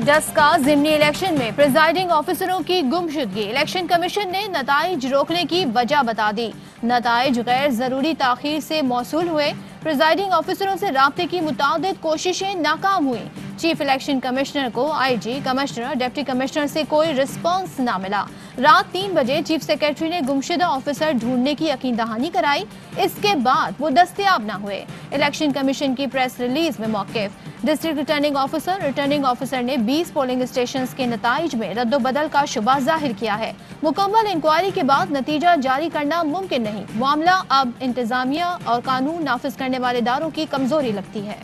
डस्का जिमनी election में presiding ऑफिसरों की गुमशुदगी। इलेक्शन कमीशन ने नताइज रोकने की वजह बता दी। नताइज गैर जरूरी ताखीर से मौसूल हुए। प्रिजाइडिंग ऑफिसरों से राब्ते की मुतादिद कोशिशें नाकाम हुई। चीफ इलेक्शन कमिश्नर को आईजी, कमिश्नर, डिप्टी कमिश्नर से कोई रिस्पांस ना मिला। रात 3 बजे चीफ सेक्रेटरी ने गुमशुदा ऑफिसर ढूंढने की यकीन दहानी कराई। इसके बाद वो दस्तयाब ना हुए। इलेक्शन कमीशन की प्रेस रिलीज में मौक़िफ़। डिस्ट्रिक्ट रिटर्निंग ऑफिसर ने 20 पोलिंग स्टेशंस के नताइज में रद्दोबदल का शुबा जाहिर किया है। मुकम्मल इंक्वायरी के बाद नतीजा जारी करना मुमकिन नहीं। मामला अब इंतजामिया और कानून नाफिज करने वाले इदारों की कमजोरी लगती है।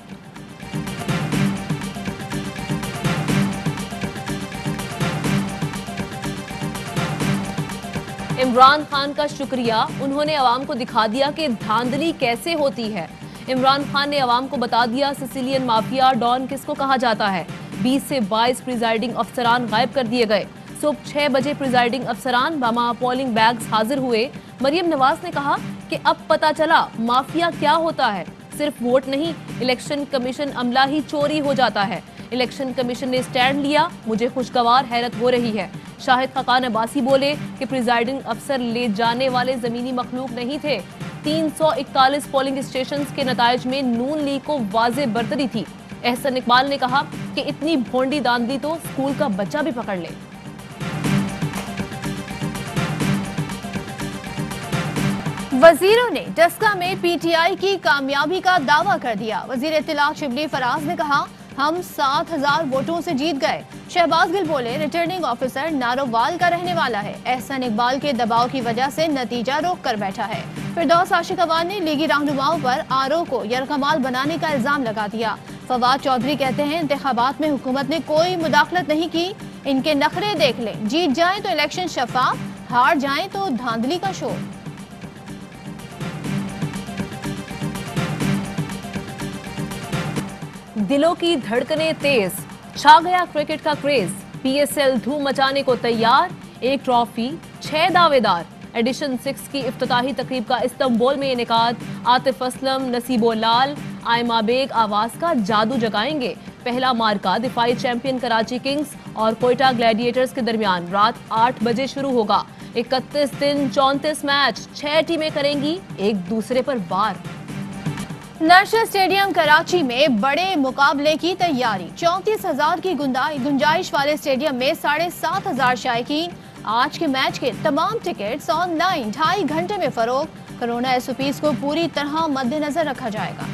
इमरान खान का शुक्रिया, उन्होंने अवाम को दिखा दिया कि धांधली कैसे होती है। इमरान खान ने अवाम को बता दिया सिसिलियन माफिया डॉन किसको कहा जाता है। 20 से 22 प्रिजाइडिंग अफसरान गायब कर दिए गए। सुबह 6 बजे प्रिजाइडिंग अफसरान बमा पोलिंग बैग्स हाजिर हुए। मरियम नवाज ने कहा कि अब पता चला माफिया क्या होता है। सिर्फ वोट नहीं, इलेक्शन कमीशन अमला ही चोरी हो जाता है। इलेक्शन कमीशन ने स्टैंड लिया, मुझे खुशगवार हैरत हो रही है। शाहिद खाकान अब्बासी बोले कि प्रिजाइडिंग अफसर ले जाने वाले जमीनी मखलूक नहीं थे। 341 पोलिंग स्टेशन के नताइज में नून लीग को वाज़े बरतरी थी। एहसन इकबाल ने कहा कि इतनी भोंडी दांदी तो स्कूल का बच्चा भी पकड़ ले। वजीरों ने डस्का में पीटीआई की कामयाबी का दावा कर दिया। वजीर इत्तलात शिबली फराज ने कहा हम 7000 वोटों से जीत गए। शहबाज गिल बोले रिटर्निंग ऑफिसर नारोवाल का रहने वाला है। एहसन इकबाल के दबाव की वजह से नतीजा रोक कर बैठा है। फिरदौस आशिक अवान ने लीगी रहनुमाओं पर आरओ को यरगमाल बनाने का इल्जाम लगा दिया। फवाद चौधरी कहते हैं इंतखाबात में हुकूमत ने कोई मुदाखलत नहीं की। इनके नखरे देख लें, जीत जाए तो इलेक्शन शफाफ, हार जाए तो धांधली का शोर। दिलों की धड़कनें तेज, छा गया क्रिकेट का क्रेज। पीएसएल धूम मचाने को तैयार, 1 ट्रॉफी 6 दावेदार। एडिशन 6 की इफ्तिताही तकरीब का इस्तांबुल में इनेकाद। आतिफ असलम, नसीबो लाल, आयमा बेग आवाज का जादू जगाएंगे। पहला मार्का दिफाई चैंपियन कराची किंग्स और कोयटा ग्लैडिएटर्स के दरमियान रात 8 बजे शुरू होगा। 31 दिन 34 मैच, 6 टीमें करेंगी एक दूसरे पर वार। नेशनल स्टेडियम कराची में बड़े मुकाबले की तैयारी। 34,000 की गुंजाइश वाले स्टेडियम में 7,500 शायकीन। आज के मैच के तमाम टिकट्स ऑनलाइन 2.5 घंटे में फरोख्त। कोरोना एसओपीज को पूरी तरह मद्देनजर रखा जाएगा।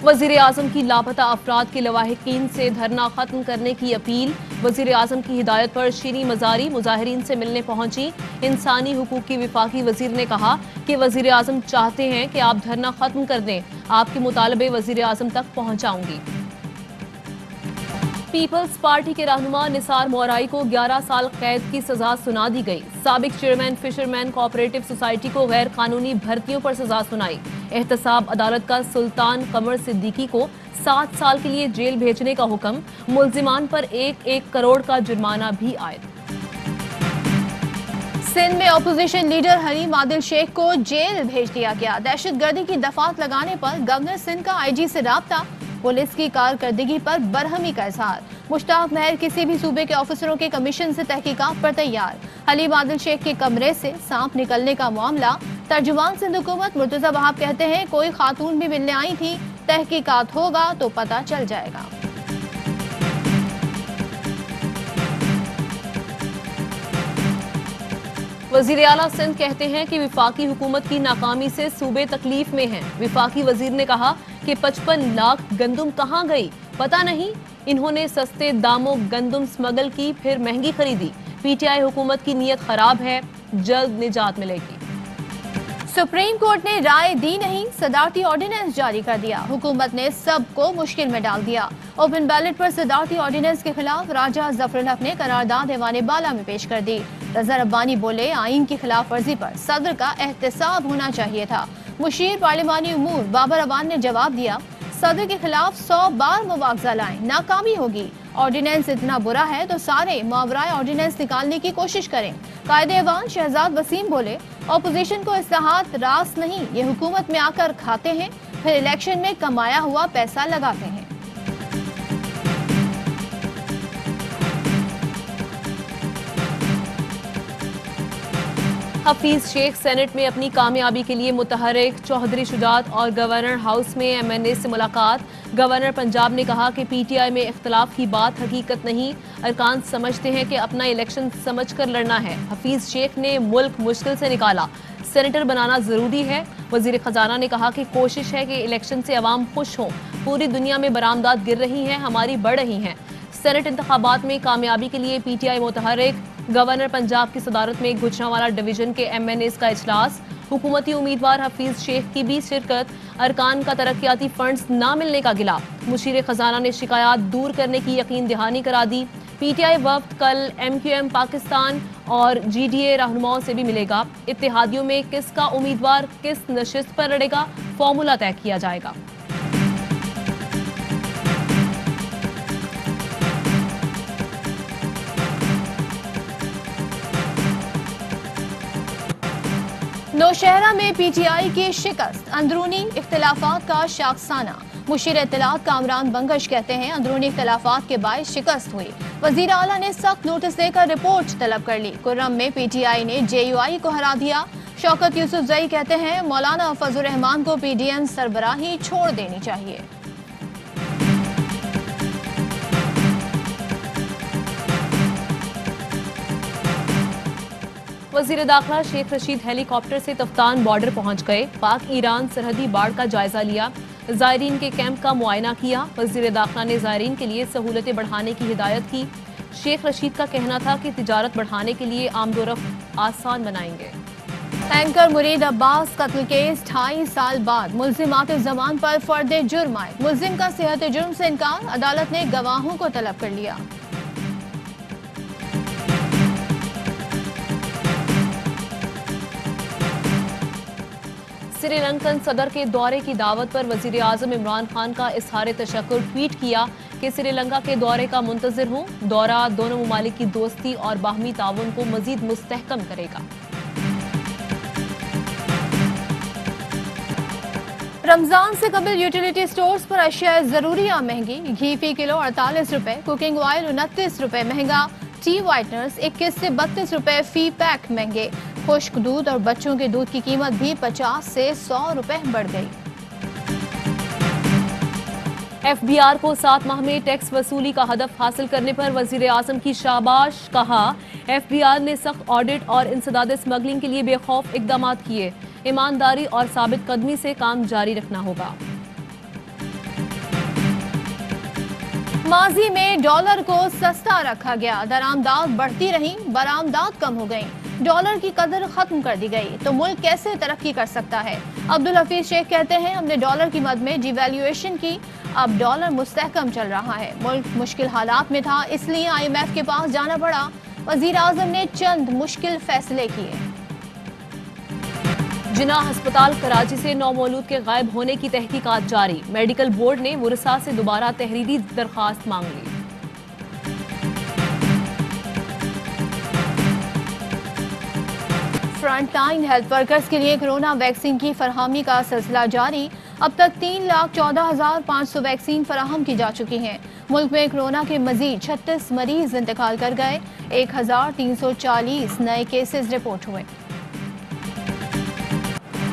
वजीर आजम की लापता अफराद के लवाहिकीन से धरना खत्म करने की अपील। वजीर आजम की हिदायत पर शीरी मजारी मुजाहिरीन से मिलने पहुंची। इंसानी हुकूक की विफाकी वजीर ने कहा कि वजीर आजम चाहते हैं कि आप धरना खत्म कर दें। आपके मुतालबे वजीर आजम तक पहुंचाऊंगी। पीपल्स पार्टी के रहनुमा निसार मोराई को 11 साल कैद की सजा सुना दी गई। साबिक चेयरमैन फिशरमैन कोऑपरेटिव सोसाइटी को गैर कानूनी भर्तियों पर सजा सुनाई। एहतसाब अदालत का सुल्तान कमर सिद्दीकी को 7 साल के लिए जेल भेजने का हुक्म। मुल्जिमान पर 1-1 करोड़ का जुर्माना भी आयद। सिंध में अपोजिशन लीडर हलीम आदिल शेख को जेल भेज दिया गया। दहशतगर्दी की दफात लगाने पर गवर्नर सिंध का आईजी से राब्ता। पुलिस की कारकर्दगी पर बरहमी का इजहार। मुश्ताक महर किसी भी सूबे के ऑफिसरों के कमीशन से तहकीकात पर तैयार। हलीम आदिल शेख के कमरे से सांप निकलने का मामला। तर्जुमान सिंध हुकूमत मुर्तजा वहाब कहते हैं कोई खातून भी मिलने आई थी, तहकीकात होगा तो पता चल जाएगा। वजीर आला सिंध कहते हैं कि विफाकी हुकूमत की नाकामी से सूबे तकलीफ में हैं। विफाकी वजीर ने कहा कि 55 लाख गंदुम कहां गई पता नहीं। इन्होंने सस्ते दामों गंदुम स्मगल की, फिर महंगी खरीदी। पीटीआई हुकूमत की नीयत खराब है, जल्द निजात मिलेगी। सुप्रीम कोर्ट ने राय दी नहीं, सदारती ऑर्डिनेंस जारी कर दिया। हुकूमत ने सबको मुश्किल में डाल दिया। ओपन बैलेट पर सदारती ऑर्डिनेंस के खिलाफ राजा जफरुल हक ने करारदाद ऐवान बाला में पेश कर दी। रजा रब्बानी बोले आइन की खिलाफ वर्जी पर सदर का एहतसाब होना चाहिए था। मुशीर पार्लिमानी उमूर बाबर अवान ने जवाब दिया सदर के खिलाफ 100 बार मुआवजा लाएं, नाकामी होगी। ऑर्डिनेंस इतना बुरा है तो सारे मावराए ऑर्डिनेंस निकालने की कोशिश करें। कायदे-ए-वान शहजाद वसीम बोले, ऑपोजिशन को इस्लाहात रास नहीं, ये हुकूमत में आकर खाते हैं, फिर इलेक्शन में कमाया हुआ पैसा लगाते हैं। हफीज शेख सेनेट में अपनी कामयाबी के लिए मुतहरिक, चौधरी शुजात और गवर्नर हाउस में एमएनए से मुलाकात। गवर्नर पंजाब ने कहा कि पीटीआई में इख्तलाफ की बात हकीकत नहीं, अरकान समझते हैं कि अपना इलेक्शन समझकर लड़ना है। हफीज शेख ने मुल्क मुश्किल से निकाला, सेनेटर बनाना जरूरी है। वजीर खजाना ने कहा कि कोशिश है कि इलेक्शन से अवाम खुश हों। पूरी दुनिया में बरामदात गिर रही हैं, हमारी बढ़ रही हैं। सेनेट इंतखाबात में कामयाबी के लिए पीटीआई मुतहरिक। गवर्नर पंजाब की सदारत में गुजरांवाला डिवीजन के एमएनएस का इजलास। हुकूमती उम्मीदवार हफीज शेख की भी शिरकत। अरकान का तरक्याती फंड्स ना मिलने का गिला। मुशीर खजाना ने शिकायत दूर करने की यकीन दहानी करा दी। पीटीआई वफ्द कल एमक्यूएम पाकिस्तान और जीडीए रहनुमाओं से भी मिलेगा। इत्तेहादियों में किसका उम्मीदवार किस नशिस्त पर लड़ेगा, फॉर्मूला तय किया जाएगा। नौशहरा में पीटीआई की शिकस्त, अंदरूनी इख्तिलाफात का शाखसाना। मुशीर इत्तलात कामरान बंगश कहते हैं, अंदरूनी इख्तिलाफात के बायस शिकस्त हुई। वजीर आला ने सख्त नोटिस देकर रिपोर्ट तलब कर ली। कुर्रम में पीटीआई ने जेयूआई को हरा दिया। शौकत यूसुफजई कहते हैं, मौलाना फजल रहमान को पीडीएम सरबराही छोड़ देनी चाहिए। वजीर दाखिला शेख रशीद हेलीकॉप्टर से तफ्तान बॉर्डर पहुंच गए। पाक ईरान सरहदी बाढ़ का जायजा लिया। ज़ायरीन के कैंप का मुआयना किया। वजीर दाखिला ने ज़ायरीन के लिए सहूलतें बढ़ाने की हिदायत की। शेख रशीद का कहना था कि तिजारत बढ़ाने के लिए आमदोरफ्त आसान बनाएंगे। एंकर मुरीद अब्बास कत्ल केस 2.5 साल बाद मुल्जिमात जमान पर फर्द जुर्म आए। मुल्जिम का सेहत जुर्म से इनकार, अदालत ने गवाहों को तलब कर लिया। श्रीलंकन सदर के दौरे की दावत पर वजीर आजम इमरान खान का इजहार तशक्कुर ट्वीट किया कि श्रीलंका के दौरे का मुंतजिर हूँ। दौरा दोनों ममालिक की दोस्ती और बाहमी ताउन को मजीद मुस्तहकम करेगा। रमजान से कबल यूटिलिटी स्टोर्स पर अशिया जरूरियाँ महंगी। घी फी किलो 48 रुपए, कुकिंग ऑयल 29 रुपए महंगा। टी वाइटनर्स 21 से 32 रुपए फी पैक महंगे। खुश्क दूध और बच्चों के दूध की कीमत भी 50 से 100 रुपए बढ़ गई। एफबीआर को 7 माह में टैक्स वसूली का हदफ हासिल करने पर वजीर आजम की शाबाश। कहा, एफबीआर ने सख्त ऑडिट और इंसदाद स्मगलिंग के लिए बेखौफ इकदाम किए। ईमानदारी और साबित कदमी से काम जारी रखना होगा। माजी में डॉलर को सस्ता रखा गया, दरामदाद बढ़ती रही, बरामदाद कम हो गई, डॉलर की कदर खत्म कर दी गई, तो मुल्क कैसे तरक्की कर सकता है। अब्दुल हफीज शेख कहते हैं, हमने डॉलर की मद में डिवैल्यूएशन की, अब डॉलर मुस्तहकम चल रहा है। मुल्क मुश्किल हालात में था, इसलिए IMF के पास जाना पड़ा। वजीर आजम ने चंद मुश्किल फैसले किए। जिन्ना अस्पताल कराची से नौमौलूद के गायब होने की तहकीकात जारी। मेडिकल बोर्ड ने वुरसा से दोबारा तहरीरी दरखास्त मांग ली। फ्रंट लाइन हेल्थ वर्कर्स के लिए कोरोना वैक्सीन की फरहमी का सिलसिला जारी। अब तक 3,14,500 वैक्सीन फराहम की जा चुकी हैं। मुल्क में कोरोना के मजीद 36 मरीज इंतकाल कर गए। 1,340 नए केसेस रिपोर्ट हुए।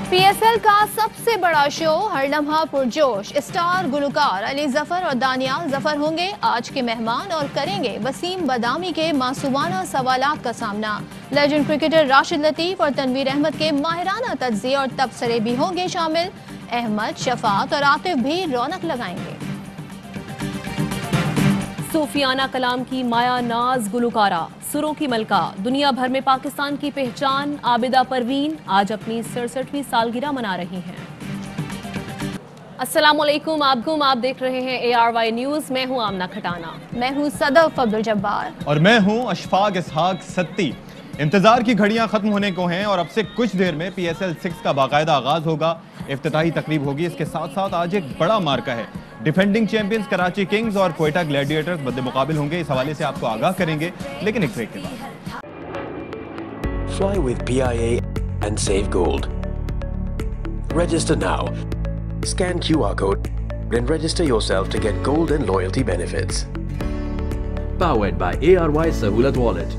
PSL का सबसे बड़ा शो हर लम्हा पुरजोश। स्टार गुलकार अली जफर और दानियाल जफर होंगे आज के मेहमान और करेंगे वसीम बदामी के मासूमाना सवालात का सामना। लेजेंड क्रिकेटर राशिद लतीफ और तनवीर अहमद के माहिराना तज्ज़िये और तबसरे भी होंगे शामिल। अहमद, शफात और आतिफ भी रौनक लगाएंगे। सूफियाना कलाम की माया नाज गुलकारा, सुरों की मलका, दुनिया भर में पाकिस्तान की पहचान आबिदा परवीन आज अपनी 67वीं सालगिरह मना रही हैं। अस्सलाम वालेकुम, आप देख रहे हैं ARY न्यूज़। मैं हूं आमना खटाना। मैं हूं सदफ अब्दुल जब्बार और मैं हूं अशफाक इसहाक सत्ती। इंतजार की घड़ियां खत्म होने को हैं और अब से कुछ देर में PSL 6 का बाकायदा आगाज होगा। इफ्तिताही तकरीब होगी। इसके साथ साथ आज एक बड़ा मार्का है। डिफेंडिंग चैंपियंस कराची किंग्स और क्वेटा ग्लैडिएटर्स मद्दे मुकाबिल होंगे। इस हवाले से आपको आगाह करेंगे, लेकिन एक ब्रेक के बाद। Fly with PIA and save gold. Register now. Scan QR code and register yourself to get gold and loyalty benefits. Powered by ARY Sahulat Wallet.